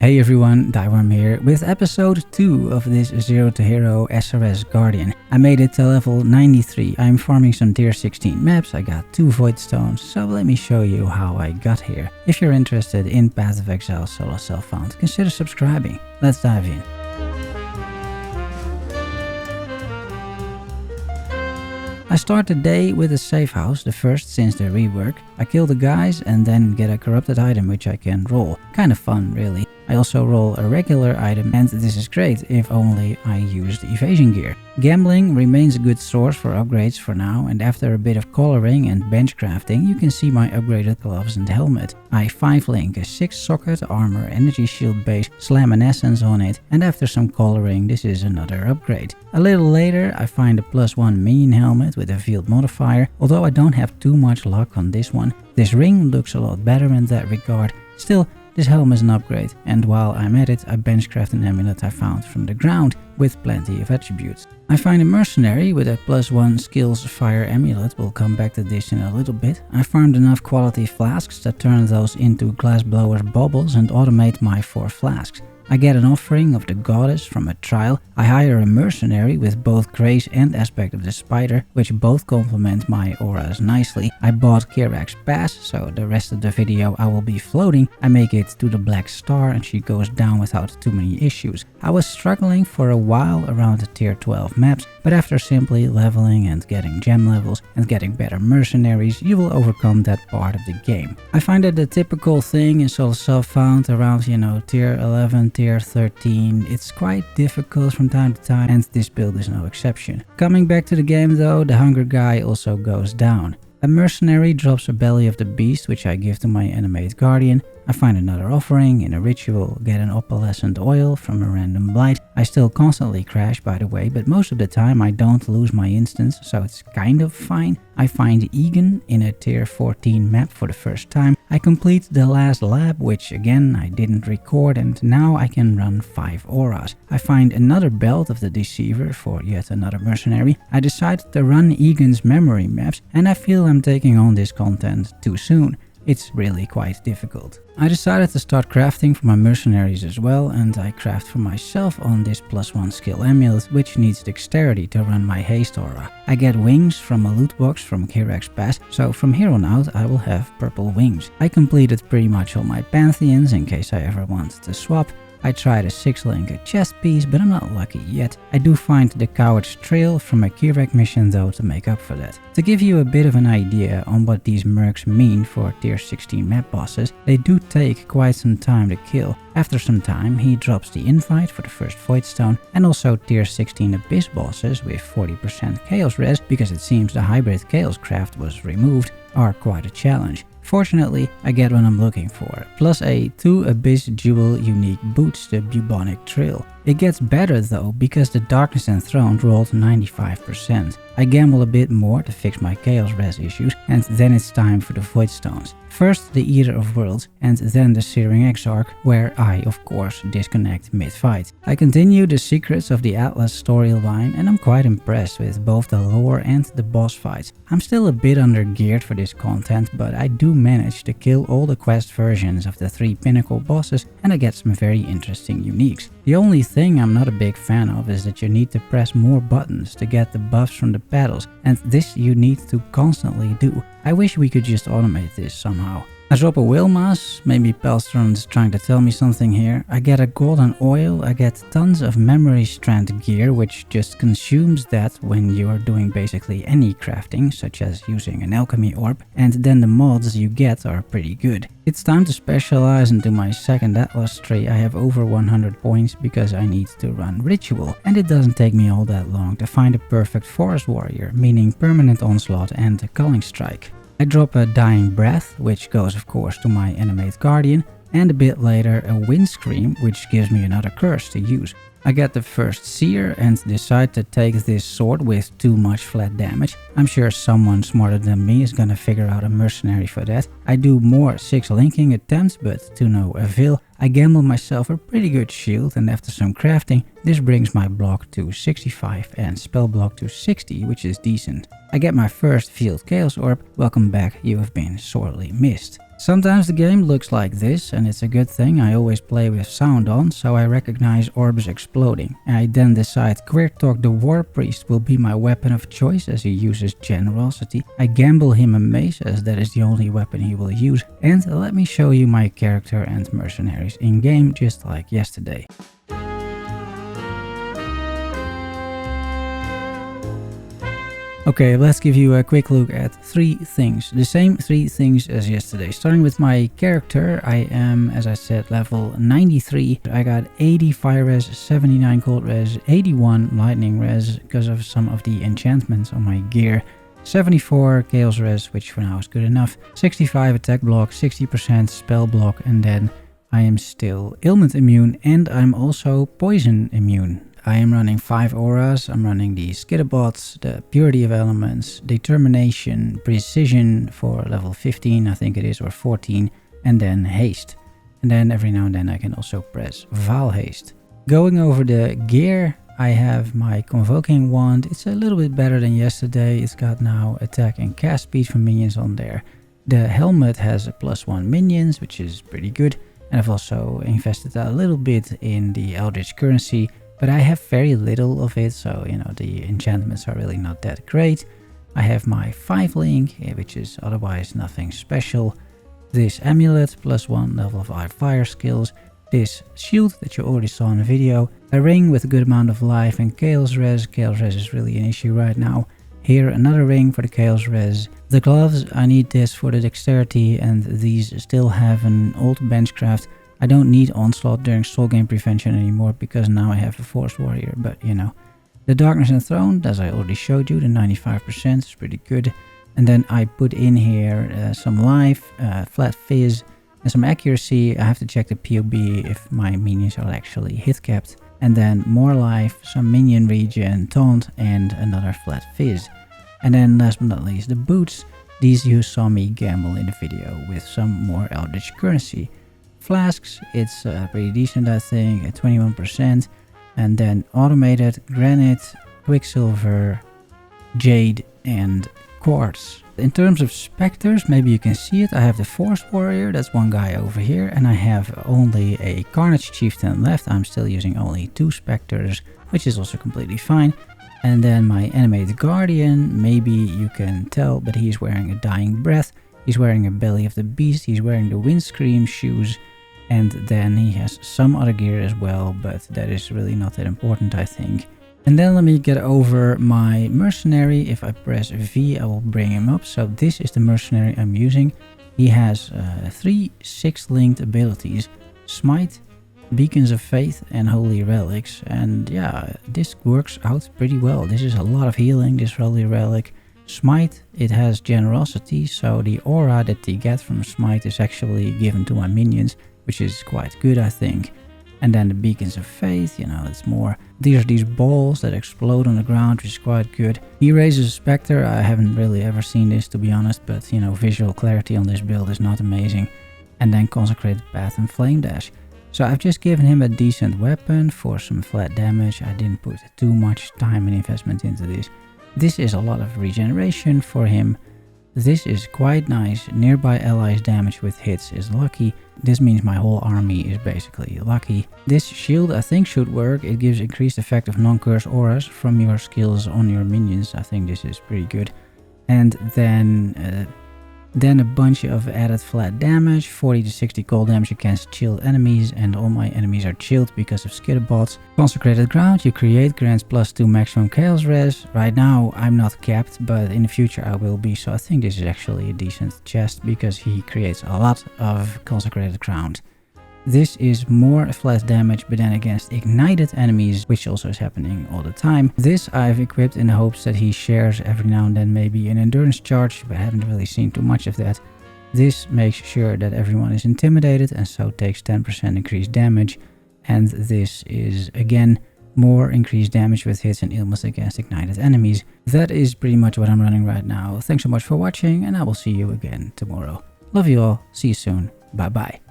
Hey everyone, Thyworm here with episode 2 of this 0 to Hero SRS Guardian. I made it to level 93. I'm farming some tier 16 maps, I got 2 void stones, so let me show you how I got here. If you're interested in Path of Exile solo self-found, consider subscribing. Let's dive in. I start the day with a safe house, the first since the rework. I kill the guys and then get a corrupted item which I can roll. Kind of fun really. I also roll a regular item and this is great if only I use the evasion gear. Gambling remains a good source for upgrades for now, and after a bit of coloring and bench crafting you can see my upgraded gloves and helmet. I 5-link a 6-socket armor energy shield base, slam an essence on it, and after some coloring this is another upgrade. A little later I find a +1 minion helmet with a field modifier, although I don't have too much luck on this one. This ring looks a lot better in that regard. Still, this helm is an upgrade, and while I'm at it I benchcraft an amulet I found from the ground with plenty of attributes. I find a mercenary with a +1 skills fire amulet, we'll come back to this in a little bit. I farmed enough quality flasks to turn those into glassblower's bubbles and automate my 4 flasks. I get an offering of the goddess from a trial. I hire a mercenary with both grace and aspect of the spider, which both complement my auras nicely. I bought Kirak's pass, so the rest of the video I will be floating. I make it to the black star and she goes down without too many issues. I was struggling for a while around the tier 12 maps, but after simply leveling and getting gem levels and getting better mercenaries, you will overcome that part of the game. I find it the typical thing in solo self-found around, tier 11, tier 13. It's quite difficult from time to time, and this build is no exception. Coming back to the game though, the hunger guy also goes down. A mercenary drops a belly of the beast, which I give to my animate guardian. I find another offering in a ritual, get an opalescent oil from a random blight. I still constantly crash by the way, but most of the time I don't lose my instance, so it's kind of fine. I find Egan in a tier 14 map for the first time. I complete the last lab, which again I didn't record, and now I can run 5 auras. I find another belt of the deceiver for yet another mercenary. I decide to run Egan's memory maps, and I feel I'm taking on this content too soon. It's really quite difficult. I decided to start crafting for my mercenaries as well, and I craft for myself on this +1 skill amulet, which needs dexterity to run my haste aura. I get wings from a loot box from Kirak's pass, so from here on out I will have purple wings. I completed pretty much all my pantheons in case I ever want to swap. I tried a 6-link chest piece, but I'm not lucky yet. I do find the Coward's Trail from a Kirak mission though to make up for that. To give you a bit of an idea on what these mercs mean for tier 16 map bosses, they do take quite some time to kill. After some time he drops the invite for the first void stone, and also tier 16 abyss bosses with 40% chaos res, because it seems the hybrid chaos craft was removed, are quite a challenge. Fortunately, I get what I'm looking for, plus a 2 Abyss Jewel unique boots, the Bubonic Trail. It gets better though, because the Darkness Enthroned rolled 95%. I gamble a bit more to fix my Chaos Res issues, and then it's time for the Void Stones. First the Eater of Worlds, and then the Searing Exarch, where I of course disconnect mid-fight. I continue the Secrets of the Atlas storyline, and I'm quite impressed with both the lore and the boss fights. I'm still a bit under geared for this content, but I do manage to kill all the quest versions of the 3 pinnacle bosses, and I get some very interesting uniques. The only thing I'm not a big fan of is that you need to press more buttons to get the buffs from the battles, and this you need to constantly do. I wish we could just automate this somehow. I drop a Wilmas, maybe Pelstron's trying to tell me something here. I get a golden oil, I get tons of memory strand gear, which just consumes that when you are doing basically any crafting, such as using an alchemy orb, and then the mods you get are pretty good. It's time to specialize into my second Atlas tree. I have over 100 points because I need to run ritual, and it doesn't take me all that long to find a perfect forest warrior, meaning permanent onslaught and a culling strike. I drop a Dying Breath, which goes of course to my animate guardian, and a bit later a Wind Scream, which gives me another curse to use. I get the first seer and decide to take this sword with too much flat damage. I'm sure someone smarter than me is gonna figure out a mercenary for that. I do more 6-linking attempts, but to no avail. I gamble myself a pretty good shield, and after some crafting, this brings my block to 65 and spell block to 60, which is decent. I get my first field chaos orb. Welcome back, you have been sorely missed. Sometimes the game looks like this, and it's a good thing. I always play with sound on, so I recognize orbs exploding. I then decide Quirtok the War Priest will be my weapon of choice as he uses generosity. I gamble him a mace as that is the only weapon he will use. And let me show you my character and mercenaries in game just like yesterday. Okay, let's give you a quick look at 3 things. The same 3 things as yesterday. Starting with my character, I am, as I said, level 93. I got 80 fire res, 79 cold res, 81 lightning res because of some of the enchantments on my gear. 74 chaos res, which for now is good enough. 65 attack block, 60% spell block, and then I am still ailment immune and I'm also poison immune. I am running 5 auras. I'm running the Skitterbots, the Purity of Elements, Determination, Precision for level 15 I think it is, or 14, and then Haste. And then every now and then I can also press Val Haste. Going over the gear, I have my Convoking Wand. It's a little bit better than yesterday. It's got now attack and cast speed for minions on there. The helmet has a +1 minions, which is pretty good. And I've also invested a little bit in the Eldritch currency. But I have very little of it, so you know the enchantments are really not that great. I have my 5 link, which is otherwise nothing special. This amulet, +1 level of 5 fire skills. This shield that you already saw in the video. A ring with a good amount of life and chaos res. Chaos res is really an issue right now. Here another ring for the chaos res. The gloves, I need this for the dexterity, and these still have an old benchcraft. I don't need Onslaught during soul gain prevention anymore because now I have a Force Warrior, but you know. The Darkness Enthroned, as I already showed you, the 95% is pretty good. And then I put in here some life, flat fizz, and some accuracy. I have to check the POB if my minions are actually hit capped. And then more life, some minion regen, taunt, and another flat fizz. And then last but not least, the boots. These you saw me gamble in the video with some more Eldritch currency. Flasks, it's pretty decent I think, at 21%. And then automated, granite, quicksilver, jade and quartz. In terms of specters, maybe you can see it, I have the Force Warrior, that's one guy over here, and I have only a Carnage Chieftain left. I'm still using only 2 specters, which is also completely fine. And then my animated Guardian, maybe you can tell, but he's wearing a Dying Breath, he's wearing a Belly of the Beast, he's wearing the Windscream shoes, and then he has some other gear as well, but that is really not that important I think. And then let me get over my mercenary. If I press V, I will bring him up. So this is the mercenary I'm using. He has 3 6-linked abilities: Smite, Beacons of Faith and Holy Relics. And yeah, this works out pretty well. This is a lot of healing, this Holy Relic. Smite, it has generosity, so the aura that they get from Smite is actually given to my minions, which is quite good I think. And then the Beacons of Faith, you know, it's more, these are these balls that explode on the ground, which is quite good. He raises a Spectre, I haven't really ever seen this to be honest, but you know, visual clarity on this build is not amazing. And then Consecrated Path and Flame Dash. So I've just given him a decent weapon for some flat damage. I didn't put too much time and investment into this. This is a lot of regeneration for him. This is quite nice. Nearby allies damage with hits is lucky. This means my whole army is basically lucky. This shield I think should work. It gives increased effect of non-curse auras from your skills on your minions. I think this is pretty good. And then a bunch of added flat damage, 40 to 60 cold damage against chilled enemies, and all my enemies are chilled because of Skitterbots. Consecrated Ground you create grants +2 maximum chaos res. Right now I'm not capped, but in the future I will be, so I think this is actually a decent chest because he creates a lot of Consecrated Ground. This is more flat damage, but then against ignited enemies, which also is happening all the time. This I've equipped in the hopes that he shares every now and then maybe an endurance charge, but I haven't really seen too much of that. This makes sure that everyone is intimidated and so takes 10% increased damage. And this is again more increased damage with hits and ailments against ignited enemies. That is pretty much what I'm running right now. Thanks so much for watching and I will see you again tomorrow. Love you all, see you soon, bye bye.